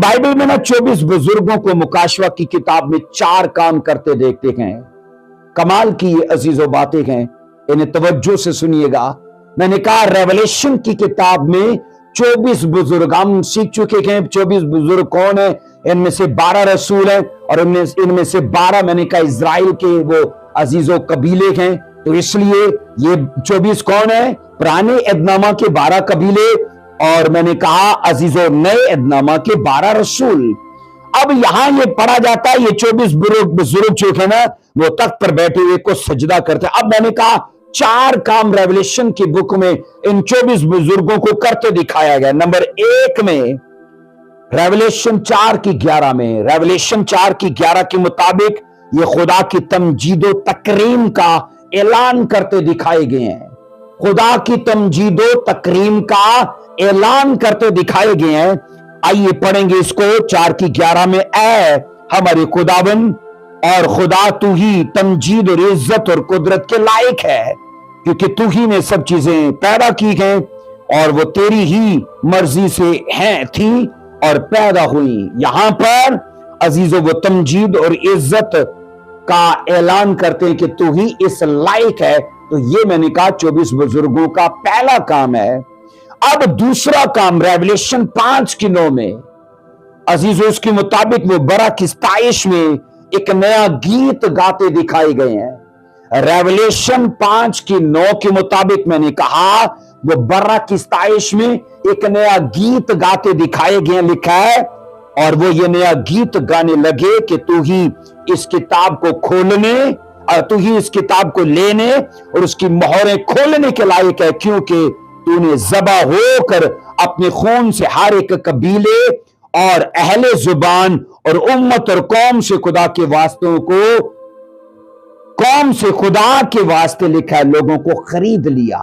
Bible में ना 24 बुजुर्गों को मुकाशवा की किताब में 4 काम करते देखते हैं। कमाल की ये अजीजों बातें हैं, इन्हें तवज्जो से सुनिएगा। मैंने कहा रेवलेशन की किताब में 24 बुजुर्ग हम सीख चुके हैं। 24 बुजुर्ग कौन है? इनमें से 12 रसूल हैं और इनमें से 12 मैंने कहा इजराइल के वो अजीजों कबीले हैं। तो इसलिए ये 24 कौन है? पुराने एदनामा के 12 कबीले और मैंने कहा अजीजों नए एदनामा के 12 रसूल। अब यहां ये पढ़ा जाता है, ये 24 बुजुर्ग जो है ना वो तख्त पर बैठे हुए को सजदा करते हैं। अब मैंने कहा 4 काम रेवलेशन की बुक में इन 24 बुजुर्गों को करते दिखाया गया। नंबर 1 में रेवलेशन 4 की 11 में, रेवलेशन 4 की 11 के मुताबिक ये खुदा की तमजीदो तकरीम का ऐलान करते दिखाए गए हैं। खुदा की तमजीदो तकरीम का ऐलान करते दिखाए गए हैं। आइए पढ़ेंगे इसको 4 की 11 में। ऐ हमारे खुदावन और खुदा तू ही तमजीद और इज्जत और कुदरत के लायक है, क्योंकि तू ही ने सब चीजें पैदा की हैं और वो तेरी ही मर्जी से हैं थी और पैदा हुई। यहां पर अजीजों वो तमजीद और इज्जत का ऐलान करते हैं कि तू ही इस लायक है। तो ये मैंने कहा 24 बुजुर्गों का पहला काम है। अब दूसरा काम रेवलेशन 5 की 9 में अजीजों उसके मुताबिक वो बरा की सताइश में एक नया गीत गाते दिखाए गए हैं। रेवलेशन 5 की 9 के मुताबिक मैंने कहा वो बरा की सताइश में एक नया गीत गाते दिखाए गए। लिखा है और वो ये नया गीत गाने लगे कि तू ही इस किताब को खोलने और तू ही इस किताब को लेने और उसकी मोहरें खोलने के लायक है, क्योंकि तूने ज़बा होकर अपने खून से हर एक कबीले और अहले जुबान और उम्मत और कौम से खुदा के वास्तों को कौम से खुदा के वास्ते लिखा है लोगों को खरीद लिया।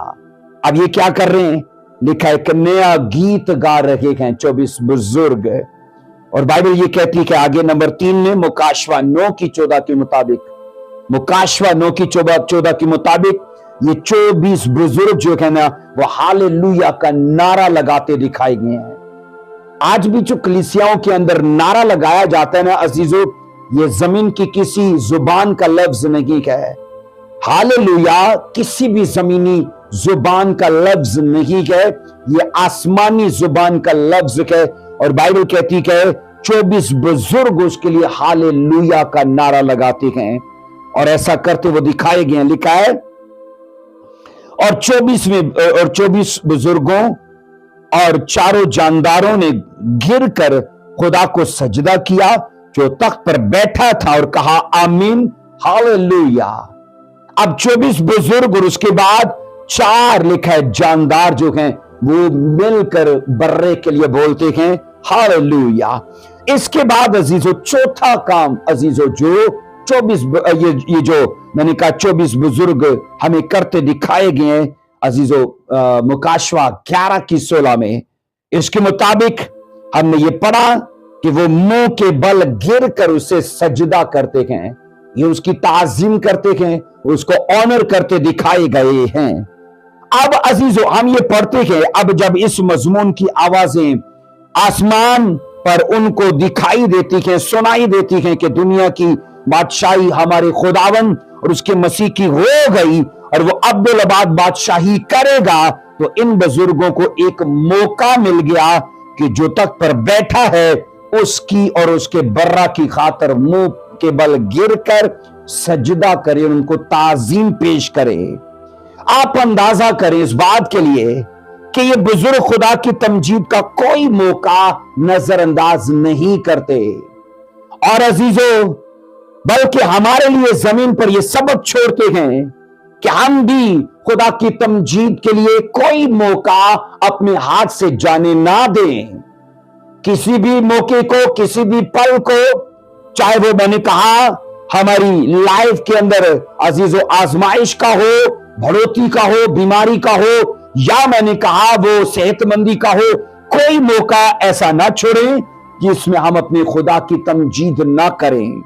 अब ये क्या कर रहे हैं? लिखा है कि नया गीत गा रहे हैं 24 बुजुर्ग। और बाइबल ये कहती है कि आगे नंबर 3 में मुकाशवा 9 की 14 के मुताबिक, मुकाशवा 9 की 14 के मुताबिक ये 24 बुजुर्ग जो है ना वो हालेलुया का नारा लगाते दिखाए गए हैं। आज भी जो कलीसियाओं के अंदर नारा लगाया जाता है ना अजीजों, ये जमीन की किसी जुबान का लफ्ज नहीं है। हालेलुया किसी भी जमीनी जुबान का लफ्ज नहीं है, ये आसमानी जुबान का लफ्ज है। और बाइबल कहती है 24 बुजुर्ग उसके लिए हालेलुया का नारा लगाते हैं और ऐसा करते वो दिखाए गए। लिखा है और 24 बुजुर्गों और चारों जानदारों ने गिरकर खुदा को सजदा किया जो तख्त पर बैठा था और कहा आमीन हालेलुया। अब 24 बुजुर्ग और उसके बाद 4 लिखा है जानदार जो हैं वो मिलकर बर्रे के लिए बोलते हैं हालेलुया। इसके बाद अजीजों चौथा काम अजीजों जो 24 ये जो मैंने कहा 24 बुजुर्ग हमें करते दिखाए गए हैं अजीजों मुकाशवा 11 की 16 में। इसके मुताबिक हमने ये पढ़ा कि वो मुंह के बल गिर कर उसे सजदा करते हैं, ये उसकी ताजीम करते हैं, उसको ऑनर करते दिखाए गए हैं। अब अजीजों हम ये पढ़ते हैं, अब जब इस मजमून की आवाजें आसमान पर उनको दिखाई देती हैं, सुनाई देती हैं कि दुनिया की बादशाही हमारे खुदावन और उसके मसीह की हो गई और वो अब्दुल-अबाद बादशाही करेगा, तो इन बुजुर्गों को एक मौका मिल गया कि जो तख्त पर बैठा है उसकी और उसके बर्रा की खातर मुंह के बल गिरकर सजदा करें, उनको ताजीम पेश करें। आप अंदाजा करें इस बात के लिए कि ये बुजुर्ग खुदा की तमजीद का कोई मौका नजरअंदाज नहीं करते और अजीजों बल्कि हमारे लिए जमीन पर ये सबक छोड़ते हैं कि हम भी खुदा की तमजीद के लिए कोई मौका अपने हाथ से जाने ना दें। किसी भी मौके को, किसी भी पल को, चाहे वो मैंने कहा हमारी लाइफ के अंदर अजीजों आजमाइश का हो, बढ़ोतरी का हो, बीमारी का हो, या मैंने कहा वो सेहतमंदी का हो, कोई मौका ऐसा ना छोड़ें जिसमें हम अपने खुदा की तमजीद ना करें।